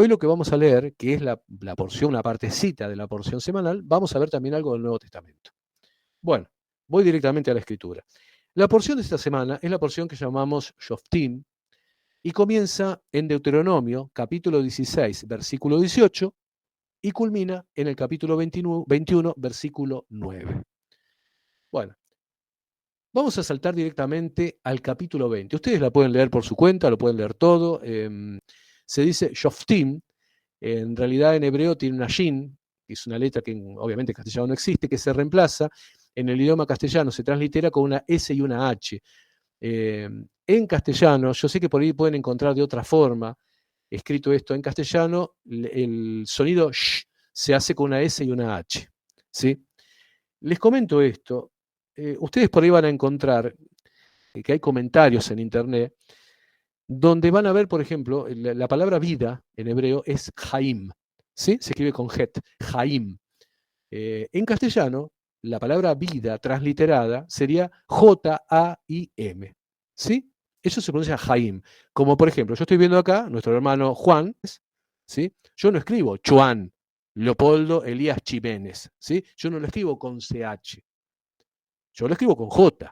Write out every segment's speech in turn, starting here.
Hoy lo que vamos a leer, que es la porción, una partecita de la porción semanal, vamos a ver también algo del Nuevo Testamento. Bueno, voy directamente a la escritura. La porción de esta semana es la porción que llamamos Shoftim y comienza en Deuteronomio, capítulo 16, versículo 18, y culmina en el capítulo 21, versículo 9. Bueno, vamos a saltar directamente al capítulo 20. Ustedes la pueden leer por su cuenta, lo pueden leer todo. Se dice Shoftim, en realidad en hebreo tiene una shin, que es una letra que obviamente en castellano no existe, que se reemplaza en el idioma castellano, se translitera con una S y una H. En castellano, yo sé que por ahí pueden encontrar de otra forma escrito esto en castellano, el sonido sh se hace con una S y una H. ¿Sí? Les comento esto. Ustedes por ahí van a encontrar que hay comentarios en internet donde van a ver, por ejemplo, la palabra vida en hebreo es Haim. ¿Sí? Se escribe con het, Haim. En castellano, la palabra vida transliterada sería J-A-I-M. ¿Sí? Eso se pronuncia Jaim. Como por ejemplo, yo estoy viendo acá, nuestro hermano Juan, ¿sí? Yo no escribo Chuan, Leopoldo Elías Jiménez, ¿sí? Yo no lo escribo con CH, yo lo escribo con J.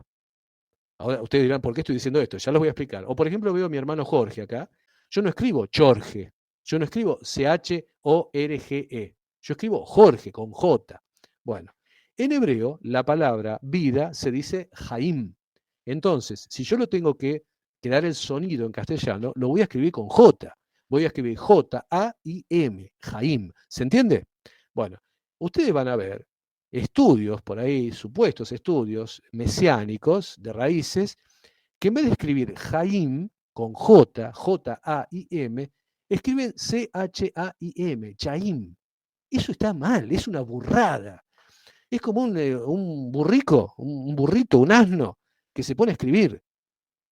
Ahora ustedes dirán, ¿por qué estoy diciendo esto? Ya los voy a explicar. O por ejemplo, veo a mi hermano Jorge acá. Yo no escribo Jorge, yo no escribo C-H-O-R-G-E. Yo escribo Jorge con J. Bueno, en hebreo la palabra vida se dice Jaim. Entonces, si yo lo tengo que dar el sonido en castellano, lo voy a escribir con J. Voy a escribir J-A-I-M, Jaim. ¿Se entiende? Bueno, ustedes van a ver estudios por ahí, supuestos estudios mesiánicos de raíces, que en vez de escribir Jaim con J, J-A-I-M, escriben C-H-A-I-M, Chaim. Eso está mal, es una burrada. Es como un burrico, un burrito, un asno, que se pone a escribir.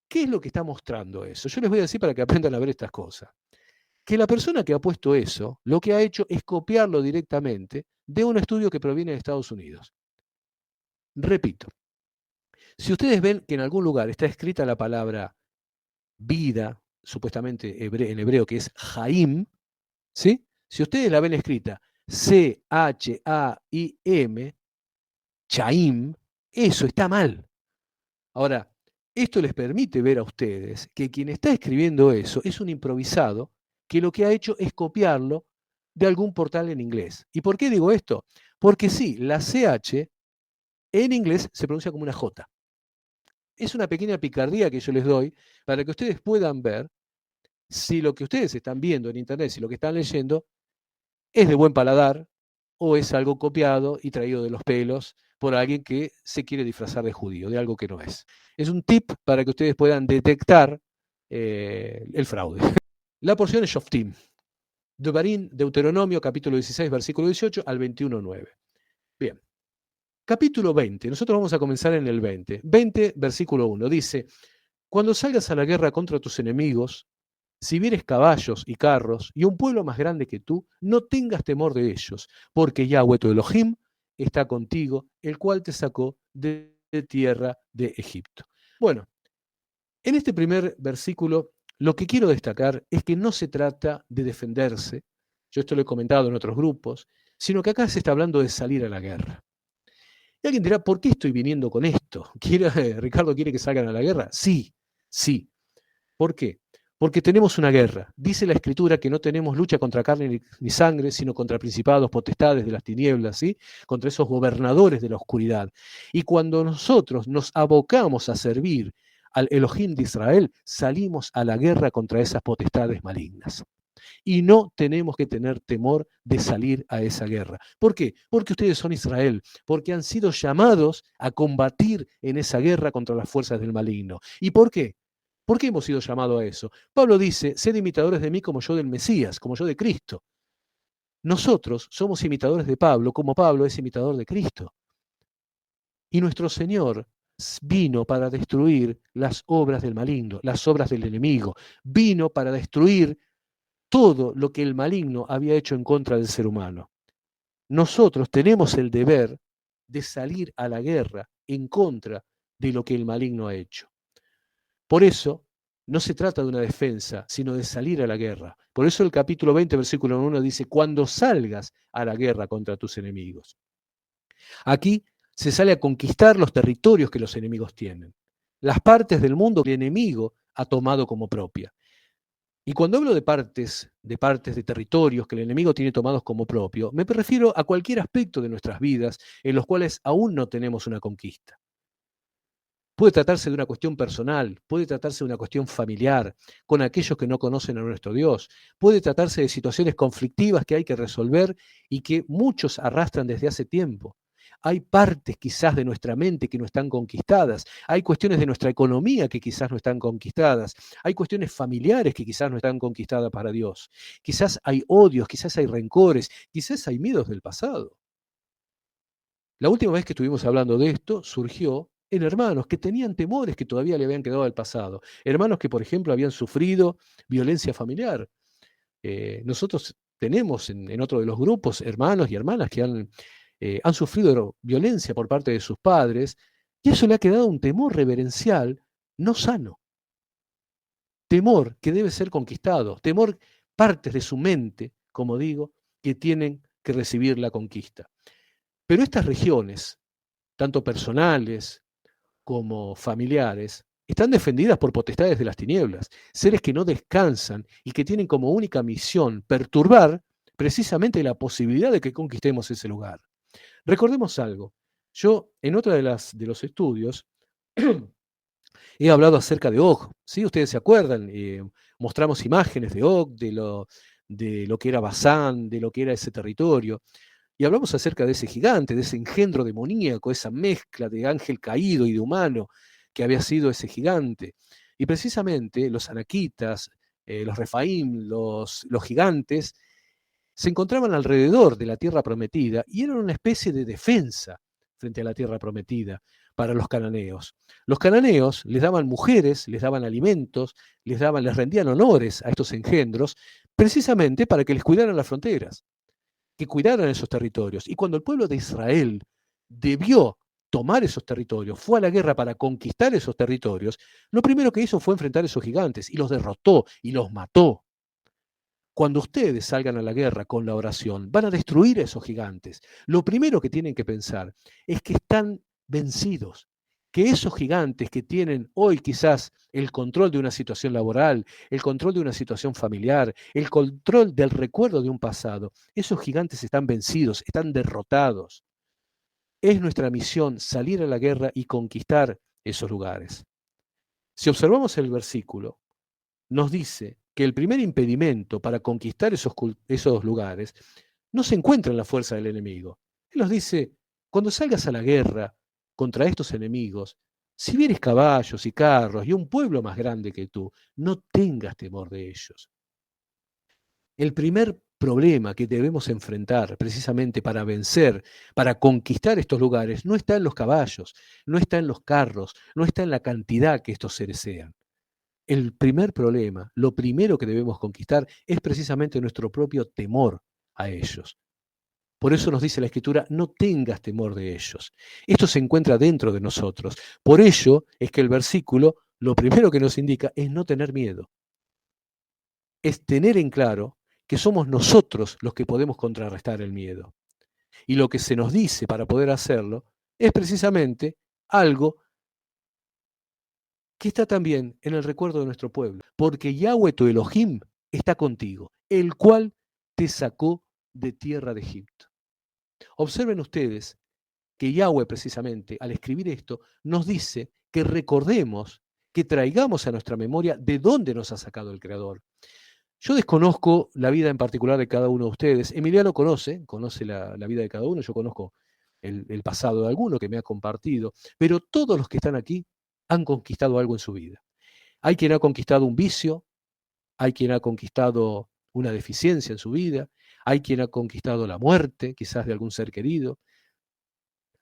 ¿Qué es lo que está mostrando eso? Yo les voy a decir para que aprendan a ver estas cosas. Que la persona que ha puesto eso, lo que ha hecho es copiarlo directamente de un estudio que proviene de Estados Unidos. Repito, si ustedes ven que en algún lugar está escrita la palabra vida, supuestamente en hebreo que es Jaim, ¿sí? Si ustedes la ven escrita C-H-A-I-M, Chaim, eso está mal. Ahora, esto les permite ver a ustedes que quien está escribiendo eso es un improvisado que lo que ha hecho es copiarlo de algún portal en inglés. ¿Y por qué digo esto? Porque sí, la CH en inglés se pronuncia como una J. Es una pequeña picardía que yo les doy para que ustedes puedan ver si lo que ustedes están viendo en internet, si lo que están leyendo es de buen paladar o es algo copiado y traído de los pelos por alguien que se quiere disfrazar de judío, de algo que no es. Es un tip para que ustedes puedan detectar el fraude. La porción es Shoftim. Devarim, Deuteronomio, capítulo 16, versículo 18 al 21.9. Bien. Capítulo 20. Nosotros vamos a comenzar en el 20. 20, versículo 1. Dice, cuando salgas a la guerra contra tus enemigos, si vieres caballos y carros y un pueblo más grande que tú, no tengas temor de ellos, porque Yahweh tu Elohim está contigo, el cual te sacó de tierra de Egipto. Bueno, en este primer versículo lo que quiero destacar es que no se trata de defenderse, yo esto lo he comentado en otros grupos, sino que acá se está hablando de salir a la guerra. Y alguien dirá, ¿por qué estoy viniendo con esto? ¿Ricardo quiere que salgan a la guerra? Sí, sí. ¿Por qué? Porque tenemos una guerra. Dice la Escritura que no tenemos lucha contra carne ni sangre, sino contra principados, potestades de las tinieblas, ¿sí? Contra esos gobernadores de la oscuridad. Y cuando nosotros nos abocamos a servir al Elohim de Israel, salimos a la guerra contra esas potestades malignas. Y no tenemos que tener temor de salir a esa guerra. ¿Por qué? Porque ustedes son Israel, porque han sido llamados a combatir en esa guerra contra las fuerzas del maligno. ¿Y por qué? ¿Por qué hemos sido llamados a eso? Pablo dice, sed imitadores de mí como yo del Mesías, como yo de Cristo. Nosotros somos imitadores de Pablo, como Pablo es imitador de Cristo. Y nuestro Señor vino para destruir las obras del maligno, las obras del enemigo. Vino para destruir todo lo que el maligno había hecho en contra del ser humano. Nosotros tenemos el deber de salir a la guerra en contra de lo que el maligno ha hecho. Por eso, No se trata de una defensa, sino de salir a la guerra. Por eso el capítulo 20, versículo 1 dice, cuando salgas a la guerra contra tus enemigos. Aquí se sale a conquistar los territorios que los enemigos tienen, las partes del mundo que el enemigo ha tomado como propia. Y cuando hablo de partes, de territorios que el enemigo tiene tomados como propio, me refiero a cualquier aspecto de nuestras vidas en los cuales aún no tenemos una conquista. Puede tratarse de una cuestión personal, puede tratarse de una cuestión familiar, con aquellos que no conocen a nuestro Dios, puede tratarse de situaciones conflictivas que hay que resolver y que muchos arrastran desde hace tiempo. Hay partes quizás de nuestra mente que no están conquistadas, hay cuestiones de nuestra economía que quizás no están conquistadas, hay cuestiones familiares que quizás no están conquistadas para Dios. Quizás hay odios, quizás hay rencores, quizás hay miedos del pasado. La última vez que estuvimos hablando de esto surgió en hermanos que tenían temores que todavía le habían quedado al pasado. Hermanos que, por ejemplo, habían sufrido violencia familiar. Nosotros tenemos en otro de los grupos hermanos y hermanas que han sufrido violencia por parte de sus padres y eso le ha quedado un temor reverencial no sano. Temor que debe ser conquistado. Temor, partes de su mente, como digo, que tienen que recibir la conquista. Pero estas regiones, tanto personales como familiares, están defendidas por potestades de las tinieblas, seres que no descansan y que tienen como única misión perturbar precisamente la posibilidad de que conquistemos ese lugar. Recordemos algo. Yo, en otra de los estudios, he hablado acerca de Og, ¿sí? Ustedes se acuerdan, mostramos imágenes de Og, de lo que era Basán, de lo que era ese territorio. Y hablamos acerca de ese gigante, de ese engendro demoníaco, esa mezcla de ángel caído y de humano que había sido ese gigante. Y precisamente los anaquitas, los refaim, los gigantes, se encontraban alrededor de la tierra prometida y eran una especie de defensa frente a la tierra prometida para los cananeos. Los cananeos les daban mujeres, les daban alimentos, les rendían honores a estos engendros, precisamente para que les cuidaran las fronteras, que cuidaran esos territorios. Y cuando el pueblo de Israel debió tomar esos territorios, fue a la guerra para conquistar esos territorios, lo primero que hizo fue enfrentar a esos gigantes y los derrotó y los mató. Cuando ustedes salgan a la guerra con la oración, van a destruir a esos gigantes. Lo primero que tienen que pensar es que están vencidos, que esos gigantes que tienen hoy quizás el control de una situación laboral, el control de una situación familiar, el control del recuerdo de un pasado, esos gigantes están vencidos, están derrotados. Es nuestra misión salir a la guerra y conquistar esos lugares. Si observamos el versículo, nos dice que el primer impedimento para conquistar esos lugares no se encuentra en la fuerza del enemigo. Él nos dice, cuando salgas a la guerra contra estos enemigos, si vienes caballos y carros y un pueblo más grande que tú, no tengas temor de ellos. El primer problema que debemos enfrentar precisamente para vencer, para conquistar estos lugares, no está en los caballos, no está en los carros, no está en la cantidad que estos seres sean. El primer problema, lo primero que debemos conquistar es precisamente nuestro propio temor a ellos. Por eso nos dice la Escritura, no tengas temor de ellos. Esto se encuentra dentro de nosotros. Por ello es que el versículo, lo primero que nos indica es no tener miedo. Es tener en claro que somos nosotros los que podemos contrarrestar el miedo. Y lo que se nos dice para poder hacerlo es precisamente algo que está también en el recuerdo de nuestro pueblo, porque Yahweh tu Elohim está contigo, el cual te sacó de tierra de Egipto. Observen ustedes que Yahweh precisamente al escribir esto nos dice que recordemos, que traigamos a nuestra memoria de dónde nos ha sacado el Creador. Yo desconozco la vida en particular de cada uno de ustedes. Emiliano conoce la vida de cada uno, yo conozco el pasado de alguno que me ha compartido, pero todos los que están aquí han conquistado algo en su vida. Hay quien ha conquistado un vicio, hay quien ha conquistado una deficiencia en su vida, hay quien ha conquistado la muerte, quizás de algún ser querido,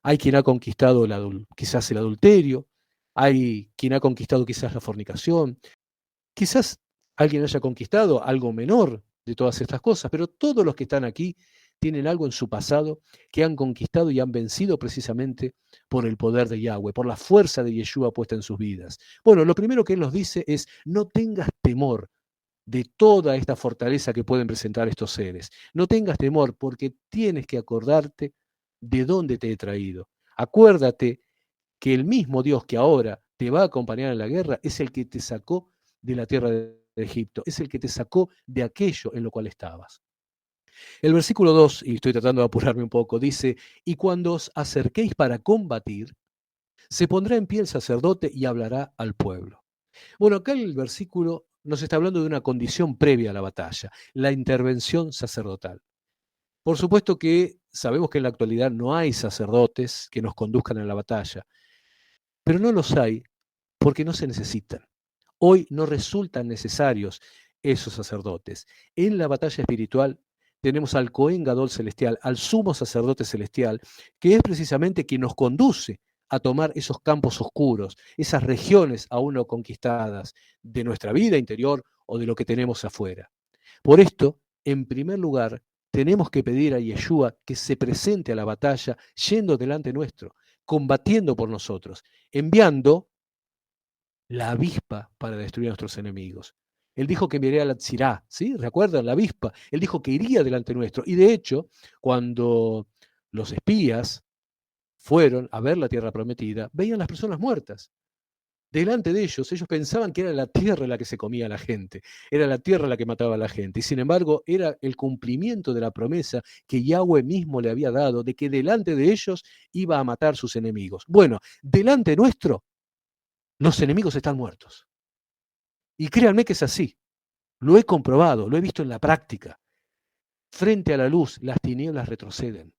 hay quien ha conquistado quizás el adulterio, hay quien ha conquistado quizás la fornicación, quizás alguien haya conquistado algo menor de todas estas cosas, pero todos los que están aquí tienen algo en su pasado que han conquistado y han vencido precisamente por el poder de Yahweh, por la fuerza de Yeshua puesta en sus vidas. Bueno, lo primero que él nos dice es, no tengas temor de toda esta fortaleza que pueden presentar estos seres. No tengas temor porque tienes que acordarte de dónde te he traído. Acuérdate que el mismo Dios que ahora te va a acompañar en la guerra es el que te sacó de la tierra de Egipto, es el que te sacó de aquello en lo cual estabas. El versículo 2, y estoy tratando de apurarme un poco, dice, y cuando os acerquéis para combatir, se pondrá en pie el sacerdote y hablará al pueblo. Bueno, acá el versículo nos está hablando de una condición previa a la batalla, la intervención sacerdotal. Por supuesto que sabemos que en la actualidad no hay sacerdotes que nos conduzcan a la batalla, pero no los hay porque no se necesitan. Hoy no resultan necesarios esos sacerdotes. En la batalla espiritual tenemos al Cohen Gadol celestial, al sumo sacerdote celestial, que es precisamente quien nos conduce a tomar esos campos oscuros, esas regiones aún no conquistadas de nuestra vida interior o de lo que tenemos afuera. Por esto, en primer lugar, tenemos que pedir a Yeshua que se presente a la batalla yendo delante nuestro, combatiendo por nosotros, enviando la avispa para destruir a nuestros enemigos. Él dijo que enviaría a la Tzirá, ¿sí? ¿Recuerdan? La avispa. Él dijo que iría delante nuestro. Y de hecho, cuando los espías fueron a ver la tierra prometida, veían las personas muertas. Delante de ellos pensaban que era la tierra la que se comía a la gente, era la tierra la que mataba a la gente. Y sin embargo, era el cumplimiento de la promesa que Yahweh mismo le había dado de que delante de ellos iba a matar sus enemigos. Bueno, delante nuestro, los enemigos están muertos. Y créanme que es así. Lo he comprobado, lo he visto en la práctica. Frente a la luz, las tinieblas retroceden.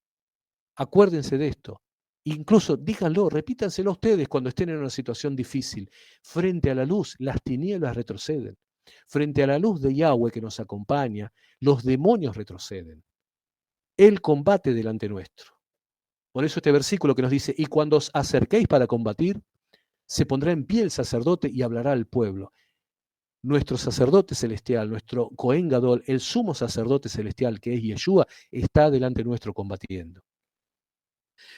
Acuérdense de esto. Incluso díganlo, repítanselo ustedes cuando estén en una situación difícil. Frente a la luz, las tinieblas retroceden. Frente a la luz de Yahweh que nos acompaña, los demonios retroceden. Él combate delante nuestro. Por eso este versículo que nos dice, y cuando os acerquéis para combatir, se pondrá en pie el sacerdote y hablará al pueblo. Nuestro sacerdote celestial, nuestro Cohen Gadol, el sumo sacerdote celestial que es Yeshua, está delante nuestro combatiendo.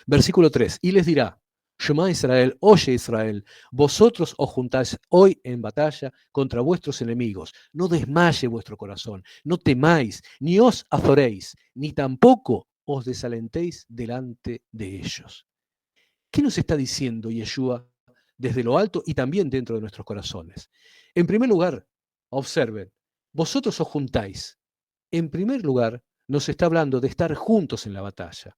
Versículo 3, y les dirá, Shema Israel, oye Israel, vosotros os juntáis hoy en batalla contra vuestros enemigos. No desmaye vuestro corazón, no temáis, ni os azoréis, ni tampoco os desalentéis delante de ellos. ¿Qué nos está diciendo Yeshua desde lo alto y también dentro de nuestros corazones? En primer lugar, observen, vosotros os juntáis. En primer lugar, nos está hablando de estar juntos en la batalla.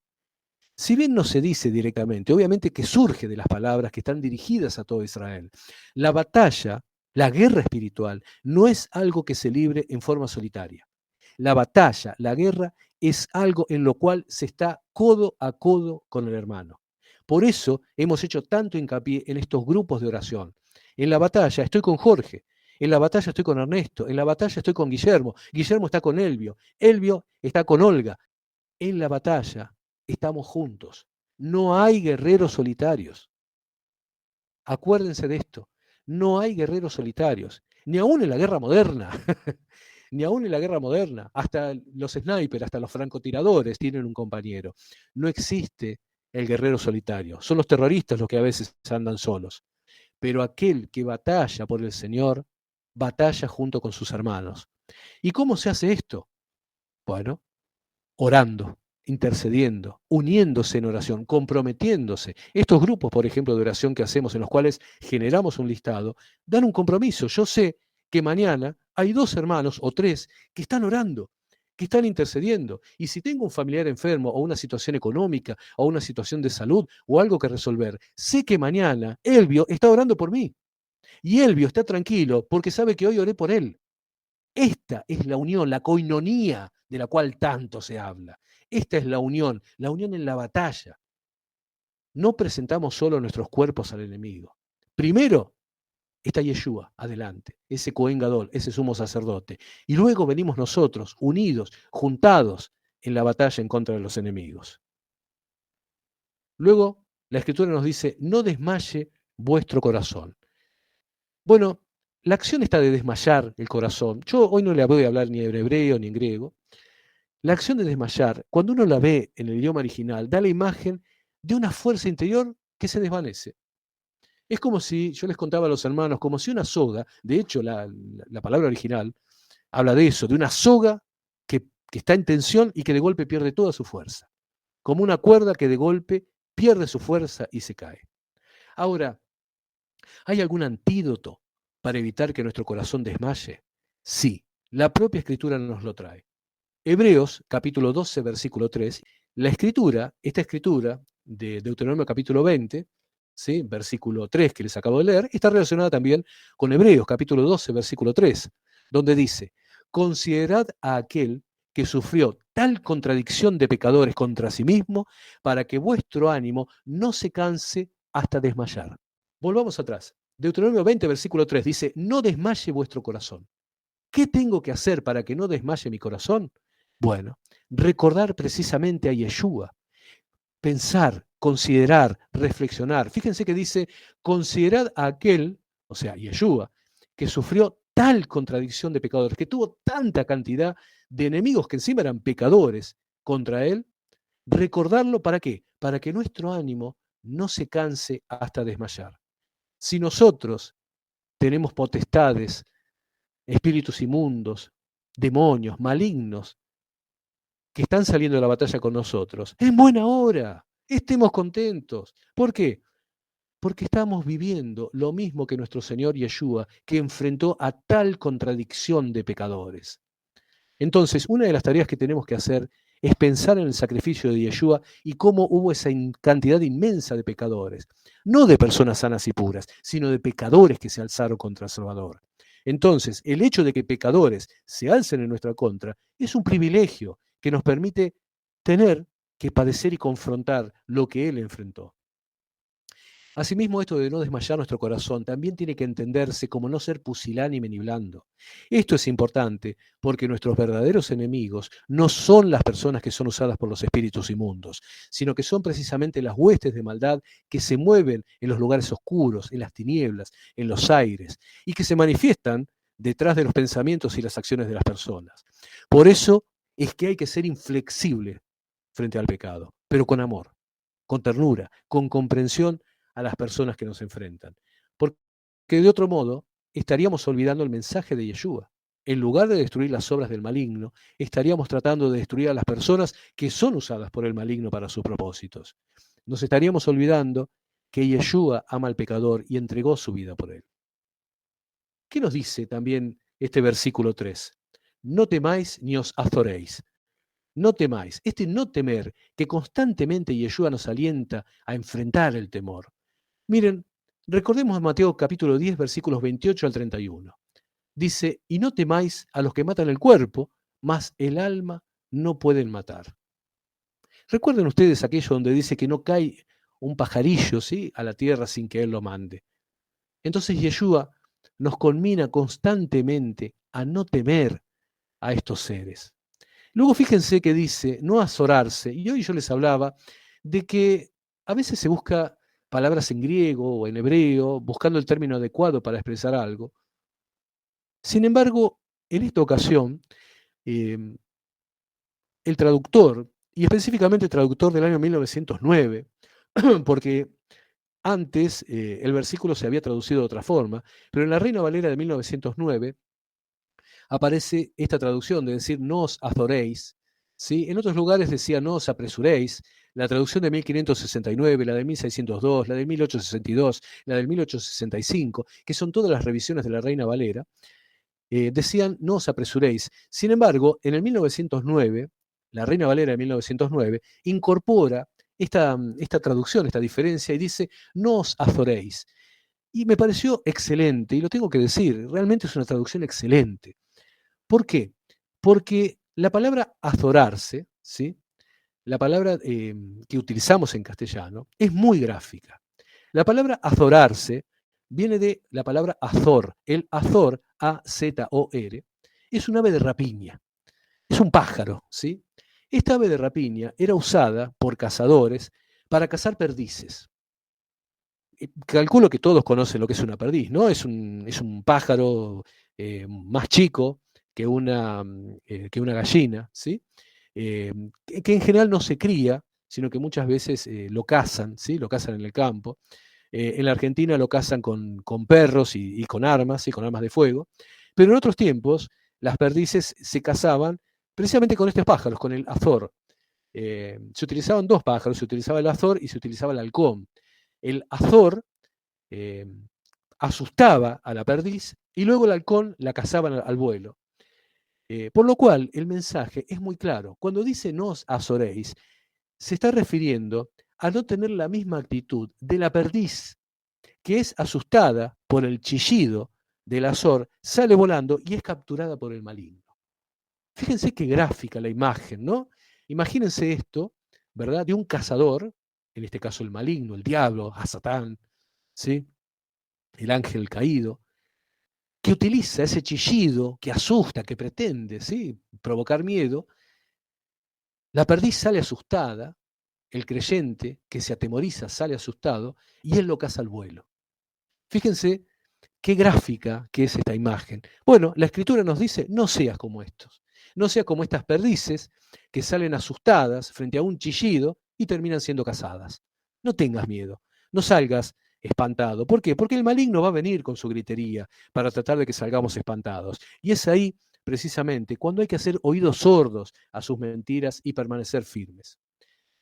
Si bien no se dice directamente, obviamente que surge de las palabras que están dirigidas a todo Israel. La batalla, la guerra espiritual, no es algo que se libre en forma solitaria. La batalla, la guerra, es algo en lo cual se está codo a codo con el hermano. Por eso hemos hecho tanto hincapié en estos grupos de oración. En la batalla estoy con Jorge, en la batalla estoy con Ernesto, en la batalla estoy con Guillermo, Guillermo está con Elvio, Elvio está con Olga. En la batalla estamos juntos. No hay guerreros solitarios. Acuérdense de esto. No hay guerreros solitarios. Ni aún en la guerra moderna. Ni aún en la guerra moderna. Hasta los snipers, hasta los francotiradores tienen un compañero. No existe el guerrero solitario. Son los terroristas los que a veces andan solos. Pero aquel que batalla por el Señor, batalla junto con sus hermanos. ¿Y cómo se hace esto? Bueno, orando, intercediendo, uniéndose en oración, comprometiéndose. Estos grupos, por ejemplo, de oración que hacemos, en los cuales generamos un listado, dan un compromiso. Yo sé que mañana hay 2 hermanos o 3 que están orando, que están intercediendo. Y si tengo un familiar enfermo o una situación económica o una situación de salud o algo que resolver, sé que mañana Elvio está orando por mí. Y Elvio está tranquilo porque sabe que hoy oré por él. Esta es la unión, la coinonía de la cual tanto se habla. Esta es la unión en la batalla. No presentamos solo nuestros cuerpos al enemigo. Primero está Yeshua, adelante, ese Cohen Gadol, ese sumo sacerdote. Y luego venimos nosotros, unidos, juntados en la batalla en contra de los enemigos. Luego, la Escritura nos dice, no desmaye vuestro corazón. Bueno, la acción está de desmayar el corazón. Yo hoy no le voy a hablar ni en hebreo ni en griego. La acción de desmayar, cuando uno la ve en el idioma original, da la imagen de una fuerza interior que se desvanece. Es como si, yo les contaba a los hermanos, como si una soga, de hecho la palabra original habla de eso, de una soga que está en tensión y que de golpe pierde toda su fuerza, como una cuerda que de golpe pierde su fuerza y se cae. Ahora, ¿hay algún antídoto para evitar que nuestro corazón desmaye? Sí, la propia escritura nos lo trae. Hebreos capítulo 12, versículo 3, esta escritura de Deuteronomio capítulo 20, ¿sí? Versículo 3 que les acabo de leer, está relacionada también con Hebreos capítulo 12, versículo 3, donde dice, considerad a aquel que sufrió tal contradicción de pecadores contra sí mismo, para que vuestro ánimo no se canse hasta desmayar. Volvamos atrás. Deuteronomio 20, versículo 3 dice, no desmaye vuestro corazón. ¿Qué tengo que hacer para que no desmaye mi corazón? Bueno, recordar precisamente a Yeshua, pensar, considerar, reflexionar. Fíjense que dice, considerad a aquel, o sea, Yeshua, que sufrió tal contradicción de pecadores, que tuvo tanta cantidad de enemigos que encima eran pecadores contra él. Recordarlo, ¿para qué? Para que nuestro ánimo no se canse hasta desmayar. Si nosotros tenemos potestades, espíritus inmundos, demonios, malignos, que están saliendo de la batalla con nosotros, en buena hora, estemos contentos. ¿Por qué? Porque estamos viviendo lo mismo que nuestro Señor Yeshua, que enfrentó a tal contradicción de pecadores. Entonces, una de las tareas que tenemos que hacer es pensar en el sacrificio de Yeshua y cómo hubo esa cantidad inmensa de pecadores, no de personas sanas y puras, sino de pecadores que se alzaron contra el Salvador. Entonces, el hecho de que pecadores se alcen en nuestra contra es un privilegio que nos permite tener que padecer y confrontar lo que Él enfrentó. Asimismo, esto de no desmayar nuestro corazón también tiene que entenderse como no ser pusilánime ni blando. Esto es importante porque nuestros verdaderos enemigos no son las personas que son usadas por los espíritus inmundos, sino que son precisamente las huestes de maldad que se mueven en los lugares oscuros, en las tinieblas, en los aires, y que se manifiestan detrás de los pensamientos y las acciones de las personas. Por eso es que hay que ser inflexible frente al pecado, pero con amor, con ternura, con comprensión a las personas que nos enfrentan. Porque de otro modo estaríamos olvidando el mensaje de Yeshua. En lugar de destruir las obras del maligno, estaríamos tratando de destruir a las personas que son usadas por el maligno para sus propósitos. Nos estaríamos olvidando que Yeshua ama al pecador y entregó su vida por él. ¿Qué nos dice también este versículo 3? No temáis ni os azoréis. No temáis. Este no temer que constantemente Yeshua nos alienta a enfrentar el temor. Miren, recordemos Mateo capítulo 10, versículos 28 al 31. Dice, y no temáis a los que matan el cuerpo, mas el alma no pueden matar. Recuerden ustedes aquello donde dice que no cae un pajarillo, ¿sí?, a la tierra sin que Él lo mande. Entonces Yeshua nos conmina constantemente a no temer a estos seres. Luego fíjense que dice no azorarse, y hoy yo les hablaba de que a veces se busca palabras en griego o en hebreo, buscando el término adecuado para expresar algo. Sin embargo, en esta ocasión, eh, el traductor, y específicamente el traductor del año 1909, porque antes el versículo se había traducido de otra forma, pero en la Reina Valera de 1909 aparece esta traducción de decir no os azoréis, ¿sí? En otros lugares decía no os apresuréis. La traducción de 1569, la de 1602, la de 1862, la del 1865, que son todas las revisiones de la Reina Valera, decían no os apresuréis. Sin embargo, en el 1909, la Reina Valera de 1909 incorpora esta traducción, esta diferencia, y dice no os azoréis. Y me pareció excelente, y lo tengo que decir, realmente es una traducción excelente. ¿Por qué? Porque la palabra azorarse, ¿sí?, la palabra que utilizamos en castellano, es muy gráfica. La palabra azorarse viene de la palabra azor. El azor, A-Z-O-R, es un ave de rapiña, es un pájaro, ¿sí? Esta ave de rapiña era usada por cazadores para cazar perdices. Calculo que todos conocen lo que es una perdiz, ¿no? Es un pájaro más chico que una gallina, ¿sí? que en general no se cría, sino que muchas veces lo cazan, ¿sí? Lo cazan en el campo. En la Argentina lo cazan con perros y con armas, ¿sí? Con armas de fuego. Pero en otros tiempos las perdices se cazaban precisamente con estos pájaros, con el azor. Se utilizaban dos pájaros, se utilizaba el azor y se utilizaba el halcón. El azor eh, asustaba a la perdiz y luego el halcón la cazaban al vuelo. Por lo cual el mensaje es muy claro. Cuando dice no os azoréis, se está refiriendo a no tener la misma actitud de la perdiz, que es asustada por el chillido del azor, sale volando y es capturada por el maligno. Fíjense qué gráfica la imagen, ¿no? Imagínense esto, ¿verdad? De un cazador, en este caso el maligno, el diablo, a Satán, ¿sí? El ángel caído, que utiliza ese chillido que asusta, que pretende, ¿sí? Provocar miedo. La perdiz sale asustada, el creyente que se atemoriza sale asustado y él lo caza al vuelo. Fíjense qué gráfica que es esta imagen. Bueno, la Escritura nos dice, no seas como estos, no seas como estas perdices que salen asustadas frente a un chillido y terminan siendo cazadas. No tengas miedo, no salgas espantado. ¿Por qué? Porque el maligno va a venir con su gritería para tratar de que salgamos espantados. Y es ahí, precisamente, cuando hay que hacer oídos sordos a sus mentiras y permanecer firmes.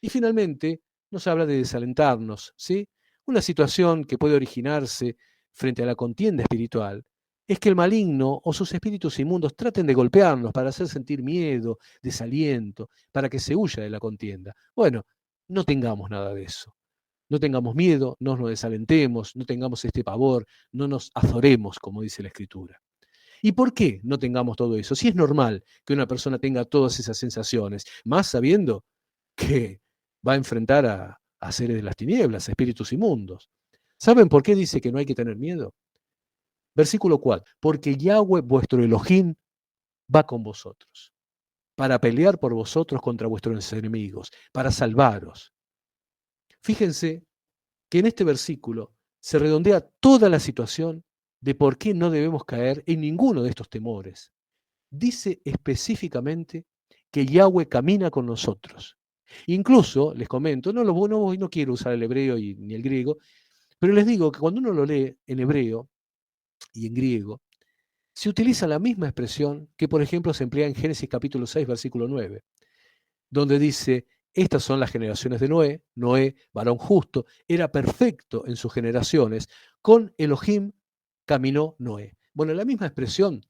Y finalmente, nos habla de desalentarnos, ¿sí? Una situación que puede originarse frente a la contienda espiritual es que el maligno o sus espíritus inmundos traten de golpearnos para hacer sentir miedo, desaliento, para que se huya de la contienda. Bueno, no tengamos nada de eso. No tengamos miedo, no nos desalentemos, no tengamos este pavor, no nos azoremos, como dice la Escritura. ¿Y por qué no tengamos todo eso? Si es normal que una persona tenga todas esas sensaciones, más sabiendo que va a enfrentar a seres de las tinieblas, a espíritus inmundos. ¿Saben por qué dice que no hay que tener miedo? Versículo 4. Porque Yahweh vuestro Elohim va con vosotros, para pelear por vosotros contra vuestros enemigos, para salvaros. Fíjense que en este versículo se redondea toda la situación de por qué no debemos caer en ninguno de estos temores. Dice específicamente que Yahweh camina con nosotros. Incluso, les comento, no quiero usar el hebreo ni el griego, pero les digo que cuando uno lo lee en hebreo y en griego, se utiliza la misma expresión que, por ejemplo, se emplea en Génesis capítulo 6, versículo 9, donde dice, estas son las generaciones de Noé. Noé, varón justo, era perfecto en sus generaciones. Con Elohim caminó Noé. Bueno, la misma expresión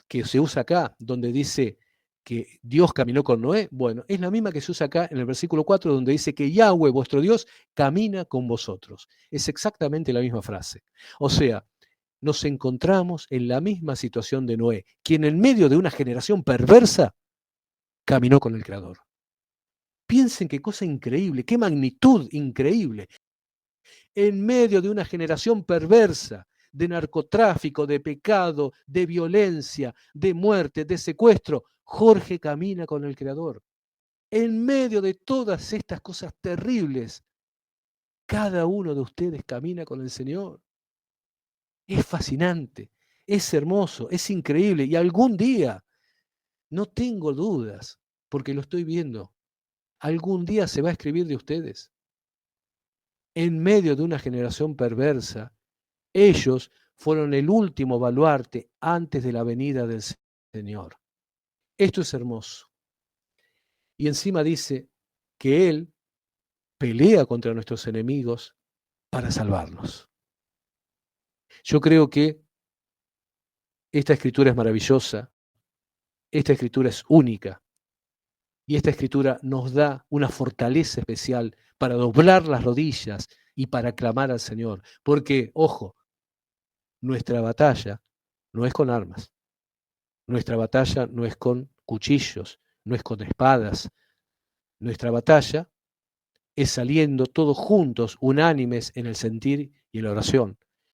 que se usa acá, donde dice que Dios caminó con Noé, bueno, es la misma que se usa acá en el versículo 4, donde dice que Yahweh, vuestro Dios, camina con vosotros. Es exactamente la misma frase. O sea, nos encontramos en la misma situación de Noé, quien en medio de una generación perversa caminó con el Creador. Piensen qué cosa increíble, qué magnitud increíble. En medio de una generación perversa, de narcotráfico, de pecado, de violencia, de muerte, de secuestro, Jorge camina con el Creador. En medio de todas estas cosas terribles, cada uno de ustedes camina con el Señor. Es fascinante, es hermoso, es increíble. Y algún día, no tengo dudas, porque lo estoy viendo, algún día se va a escribir de ustedes. En medio de una generación perversa, ellos fueron el último baluarte antes de la venida del Señor. Esto es hermoso. Y encima dice que Él pelea contra nuestros enemigos para salvarnos. Yo creo que esta escritura es maravillosa, esta escritura es única, y esta escritura nos da una fortaleza especial para doblar las rodillas y para clamar al Señor. Porque, ojo, nuestra batalla no es con armas, nuestra batalla no es con cuchillos, no es con espadas. Nuestra batalla es saliendo todos juntos, unánimes en el sentir y en la oración.